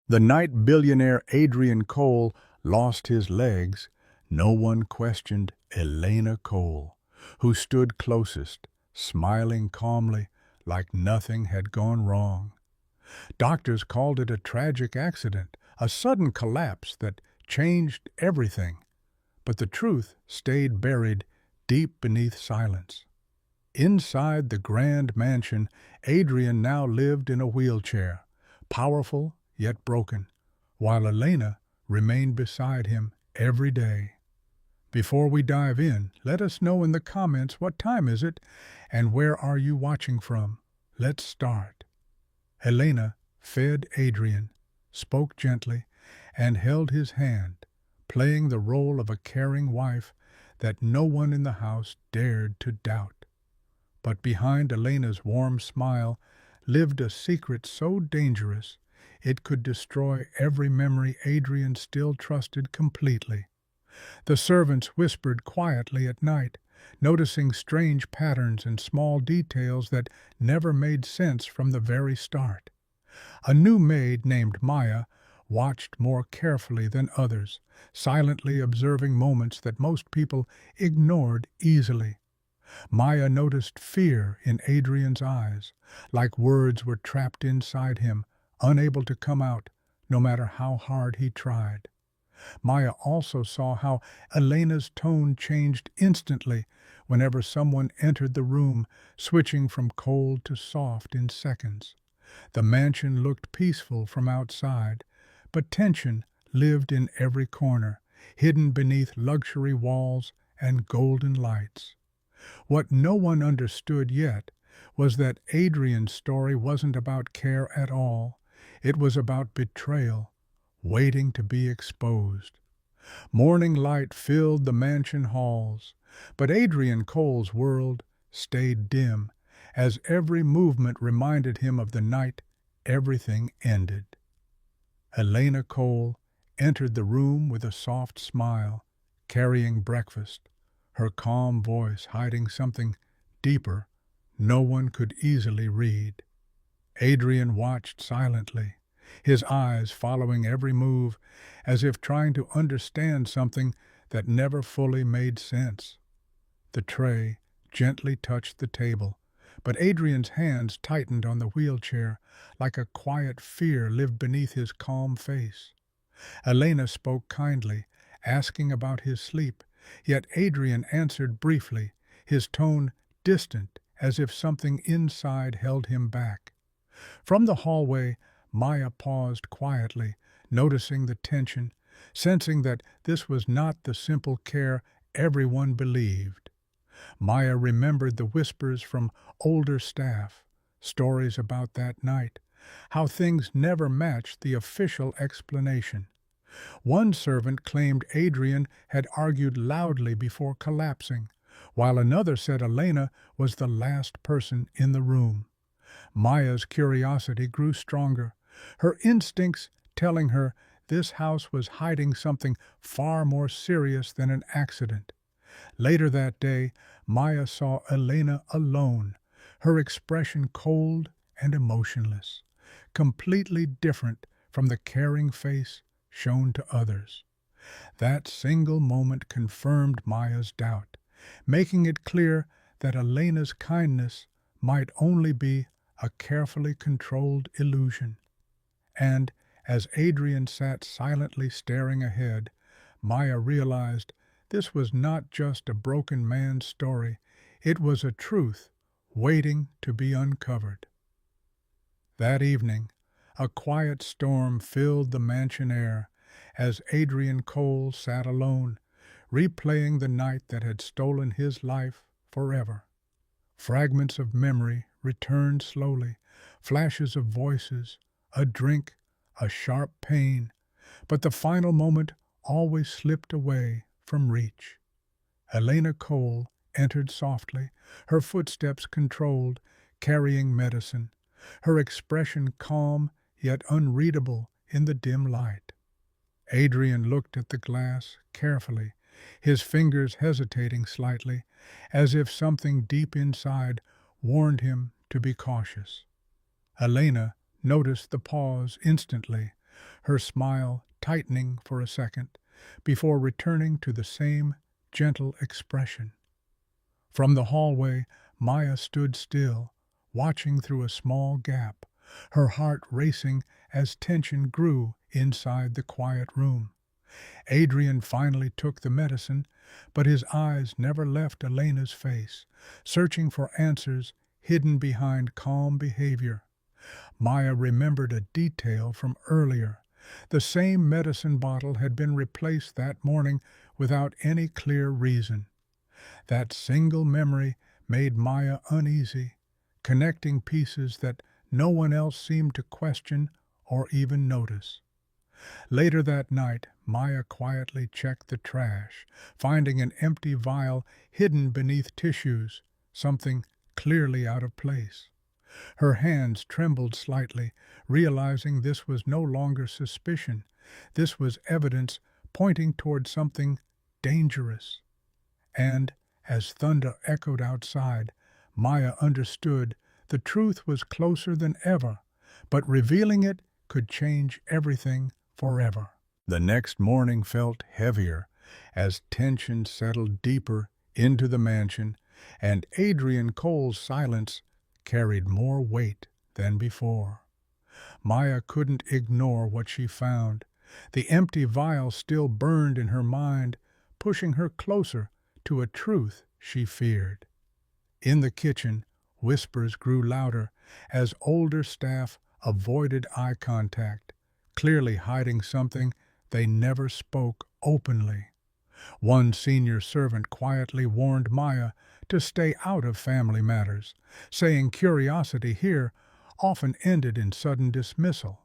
The night billionaire Adrian Cole lost his legs, no one questioned Elena Cole, who stood closest, smiling calmly like nothing had gone wrong. Doctors called it a tragic accident, a sudden collapse that changed everything. But the truth stayed buried deep beneath silence. Inside the grand mansion, Adrian now lived in a wheelchair, powerful yet broken, while Elena remained beside him every day. Before we dive in, let us know in the comments what time is it and where are you watching from. Let's start. Elena fed Adrian, spoke gently, and held his hand, playing the role of a caring wife that no one in the house dared to doubt. But behind Elena's warm smile lived a secret so dangerous it could destroy every memory Adrian still trusted completely. The servants whispered quietly at night, noticing strange patterns and small details that never made sense from the very start. A new maid named Maya watched more carefully than others, silently observing moments that most people ignored easily. Maya noticed fear in Adrian's eyes, like words were trapped inside him, unable to come out, no matter how hard he tried. Maya also saw how Elena's tone changed instantly whenever someone entered the room, switching from cold to soft in seconds. The mansion looked peaceful from outside, but tension lived in every corner, hidden beneath luxury walls and golden lights. What no one understood yet was that Adrian's story wasn't about care at all. It was about betrayal, waiting to be exposed. Morning light filled the mansion halls, but Adrian Cole's world stayed dim, as every movement reminded him of the night everything ended. Elena Cole entered the room with a soft smile, carrying breakfast, her calm voice hiding something deeper no one could easily read. Adrian watched silently, his eyes following every move, as if trying to understand something that never fully made sense. The tray gently touched the table, but Adrian's hands tightened on the wheelchair, like a quiet fear lived beneath his calm face. Elena spoke kindly, asking about his sleep, yet Adrian answered briefly, his tone distant, as if something inside held him back. From the hallway, Maya paused quietly, noticing the tension, sensing that this was not the simple care everyone believed. Maya remembered the whispers from older staff, stories about that night, how things never matched the official explanation. One servant claimed Adrian had argued loudly before collapsing, while another said Elena was the last person in the room. Maya's curiosity grew stronger, her instincts telling her this house was hiding something far more serious than an accident. Later that day, Maya saw Elena alone, her expression cold and emotionless, completely different from the caring face shown to others. That single moment confirmed Maya's doubt, making it clear that Elena's kindness might only be a carefully controlled illusion. And as Adrian sat silently staring ahead, Maya realized this was not just a broken man's story, it was a truth waiting to be uncovered. That evening, a quiet storm filled the mansion air as Adrian Cole sat alone, replaying the night that had stolen his life forever. Fragments of memory returned slowly, flashes of voices, a drink, a sharp pain, but the final moment always slipped away from reach. Elena Cole entered softly, her footsteps controlled, carrying medicine, her expression calm yet unreadable in the dim light. Adrian looked at the glass carefully, his fingers hesitating slightly, as if something deep inside warned him to be cautious. Elena noticed the pause instantly, her smile tightening for a second before returning to the same gentle expression. From the hallway, Maya stood still, watching through a small gap, her heart racing as tension grew inside the quiet room. Adrian finally took the medicine, but his eyes never left Elena's face, searching for answers hidden behind calm behavior. Maya remembered a detail from earlier. The same medicine bottle had been replaced that morning without any clear reason. That single memory made Maya uneasy, connecting pieces that no one else seemed to question or even notice. Later that night, Maya quietly checked the trash, finding an empty vial hidden beneath tissues, something clearly out of place. Her hands trembled slightly, realizing this was no longer suspicion. This was evidence pointing toward something dangerous. And, as thunder echoed outside, Maya understood the truth was closer than ever, but revealing it could change everything forever. The next morning felt heavier as tension settled deeper into the mansion, and Adrian Cole's silence carried more weight than before. Maya couldn't ignore what she found. The empty vial still burned in her mind, pushing her closer to a truth she feared. In the kitchen, whispers grew louder as older staff avoided eye contact, clearly hiding something they never spoke openly. One senior servant quietly warned Maya to stay out of family matters, saying curiosity here often ended in sudden dismissal.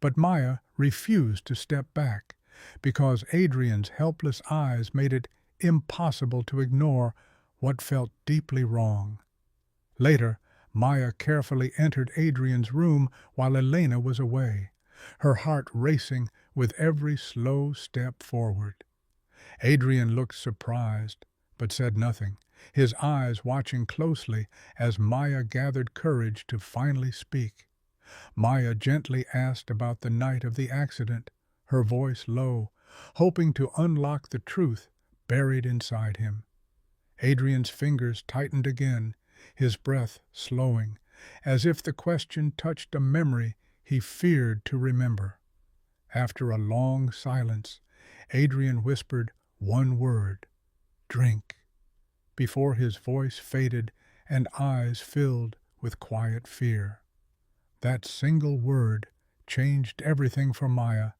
But Maya refused to step back, because Adrian's helpless eyes made it impossible to ignore what felt deeply wrong. Later, Maya carefully entered Adrian's room while Elena was away, her heart racing with every slow step forward. Adrian looked surprised, but said nothing, his eyes watching closely as Maya gathered courage to finally speak. Maya gently asked about the night of the accident, her voice low, hoping to unlock the truth buried inside him. Adrian's fingers tightened again, his breath slowing, as if the question touched a memory he feared to remember. After a long silence, Adrian whispered one word, "Drink," before his voice faded and eyes filled with quiet fear. That single word changed everything for Maya,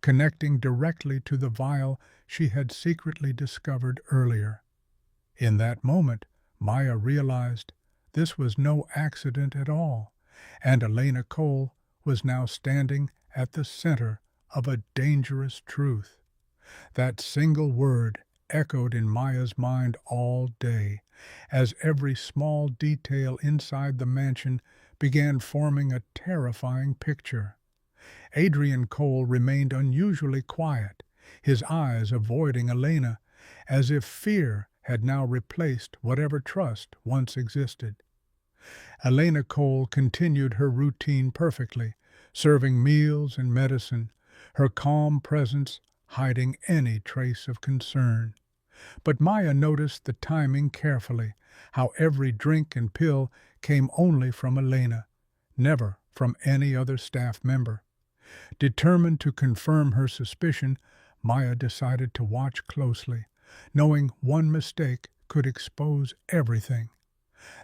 connecting directly to the vial she had secretly discovered earlier. In that moment, Maya realized this was no accident at all, and Elena Cole was now standing at the center of a dangerous truth. That single word echoed in Maya's mind all day, as every small detail inside the mansion began forming a terrifying picture. Adrian Cole remained unusually quiet, his eyes avoiding Elena, as if fear had now replaced whatever trust once existed. Elena Cole continued her routine perfectly, serving meals and medicine, her calm presence hiding any trace of concern. But Maya noticed the timing carefully, how every drink and pill came only from Elena, never from any other staff member. Determined to confirm her suspicion, Maya decided to watch closely, knowing one mistake could expose everything.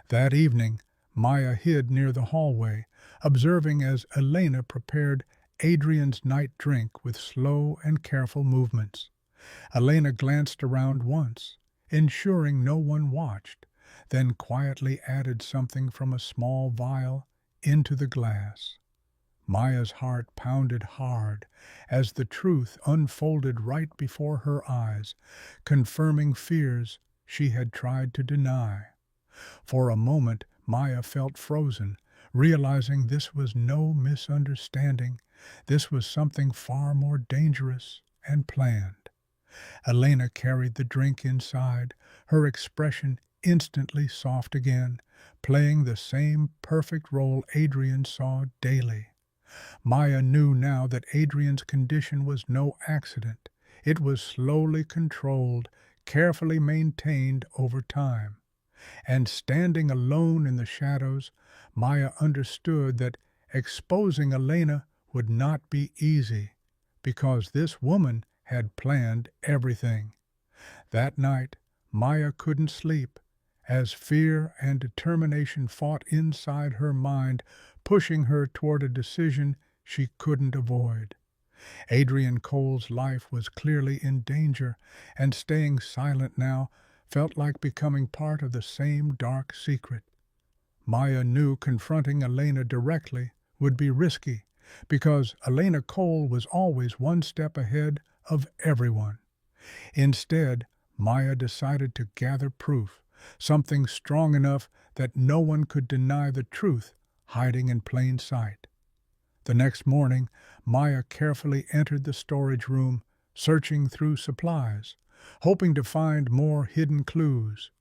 That evening, Maya hid near the hallway, observing as Elena prepared Adrian's night drink with slow and careful movements. Elena glanced around once, ensuring no one watched, then quietly added something from a small vial into the glass. Maya's heart pounded hard as the truth unfolded right before her eyes, confirming fears she had tried to deny. For a moment, Maya felt frozen, realizing this was no misunderstanding. This was something far more dangerous and planned. Elena carried the drink inside, her expression instantly soft again, playing the same perfect role Adrian saw daily. Maya knew now that Adrian's condition was no accident. It was slowly controlled, carefully maintained over time. And standing alone in the shadows, Maya understood that exposing Elena would not be easy, because this woman had planned everything. That night, Maya couldn't sleep, as fear and determination fought inside her mind, pushing her toward a decision she couldn't avoid. Adrian Cole's life was clearly in danger, and staying silent now felt like becoming part of the same dark secret. Maya knew confronting Elena directly would be risky, because Elena Cole was always one step ahead of everyone. Instead, Maya decided to gather proof, something strong enough that no one could deny the truth hiding in plain sight. The next morning, Maya carefully entered the storage room, searching through supplies, hoping to find more hidden clues.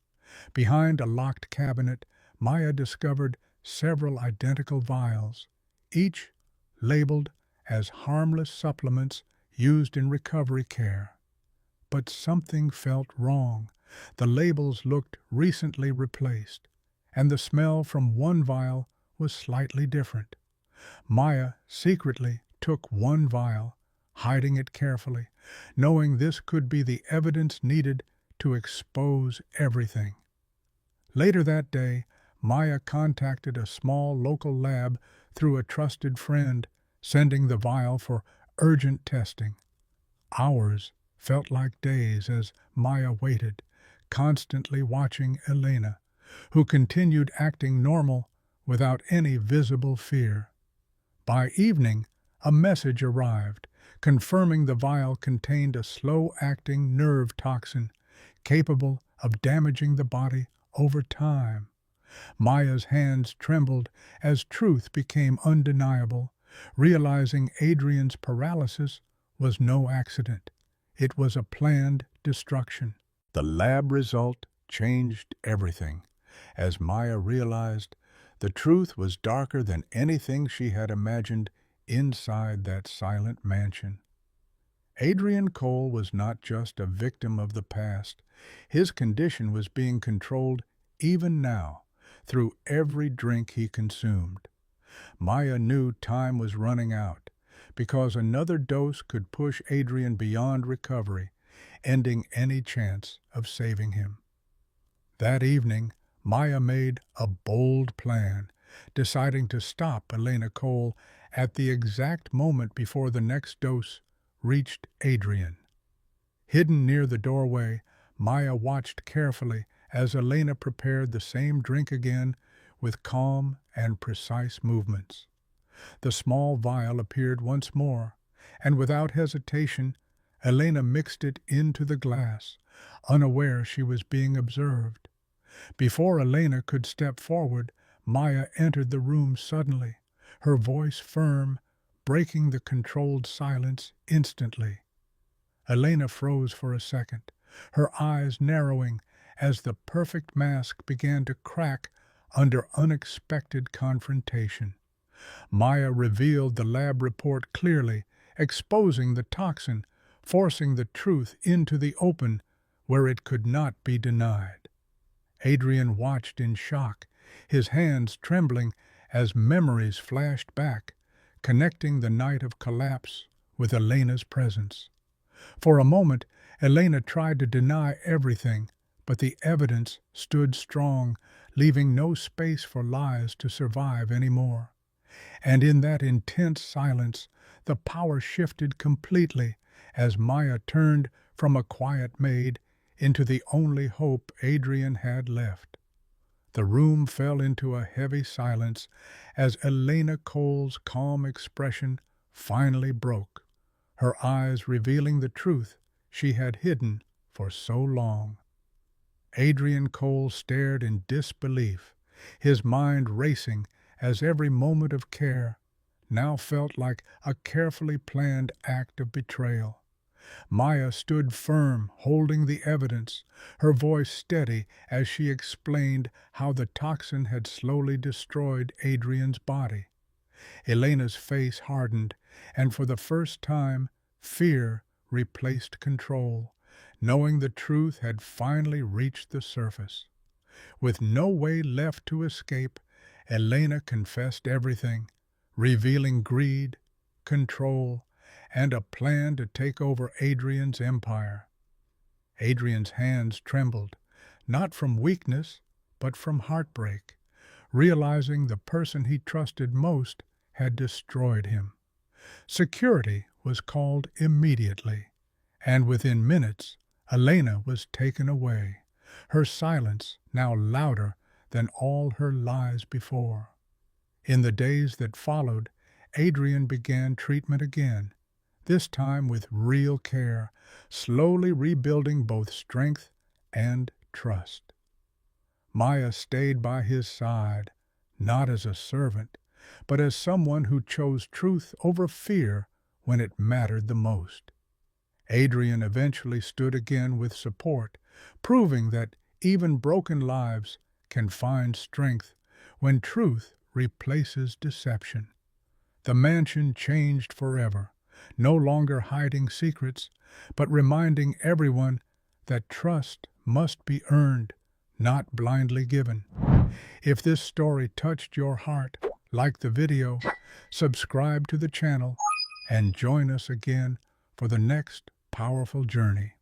Behind a locked cabinet, Maya discovered several identical vials, each labeled as harmless supplements used in recovery care. But something felt wrong. The labels looked recently replaced, and the smell from one vial was slightly different. Maya secretly took one vial, hiding it carefully, knowing this could be the evidence needed to expose everything. Later that day, Maya contacted a small local lab through a trusted friend, sending the vial for urgent testing. Hours felt like days as Maya waited, constantly watching Elena, who continued acting normal without any visible fear. By evening, a message arrived, confirming the vial contained a slow-acting nerve toxin capable of damaging the body over time. Maya's hands trembled as truth became undeniable, realizing Adrian's paralysis was no accident. It was a planned destruction. The lab result changed everything. As Maya realized, the truth was darker than anything she had imagined inside that silent mansion. Adrian Cole was not just a victim of the past. His condition was being controlled even now, through every drink he consumed. Maya knew time was running out, because another dose could push Adrian beyond recovery, ending any chance of saving him. That evening, Maya made a bold plan, deciding to stop Elena Cole at the exact moment before the next dose reached Adrian. Hidden near the doorway, Maya watched carefully as Elena prepared the same drink again with calm and precise movements. The small vial appeared once more, and without hesitation, Elena mixed it into the glass, unaware she was being observed. Before Elena could step forward, Maya entered the room suddenly, her voice firm, breaking the controlled silence instantly. Elena froze for a second, her eyes narrowing as the perfect mask began to crack under unexpected confrontation. Maya revealed the lab report clearly, exposing the toxin, forcing the truth into the open where it could not be denied. Adrian watched in shock, his hands trembling as memories flashed back, connecting the night of collapse with Elena's presence. For a moment, Elena tried to deny everything, but the evidence stood strong, leaving no space for lies to survive anymore. And in that intense silence, the power shifted completely as Maya turned from a quiet maid into the only hope Adrian had left. The room fell into a heavy silence as Elena Cole's calm expression finally broke, her eyes revealing the truth she had hidden for so long. Adrian Cole stared in disbelief, his mind racing as every moment of care now felt like a carefully planned act of betrayal. Maya stood firm, holding the evidence, her voice steady as she explained how the toxin had slowly destroyed Adrian's body. Elena's face hardened, and for the first time, fear replaced control, knowing the truth had finally reached the surface. With no way left to escape, Elena confessed everything, revealing greed, control, and a plan to take over Adrian's empire. Adrian's hands trembled, not from weakness, but from heartbreak, realizing the person he trusted most had destroyed him. Security was called immediately, and within minutes, Elena was taken away, her silence now louder than all her lies before. In the days that followed, Adrian began treatment again, this time with real care, slowly rebuilding both strength and trust. Maya stayed by his side, not as a servant, but as someone who chose truth over fear when it mattered the most. Adrian eventually stood again with support, proving that even broken lives can find strength when truth replaces deception. The mansion changed forever, no longer hiding secrets, but reminding everyone that trust must be earned, not blindly given. If this story touched your heart, like the video, subscribe to the channel, and join us again for the next powerful journey.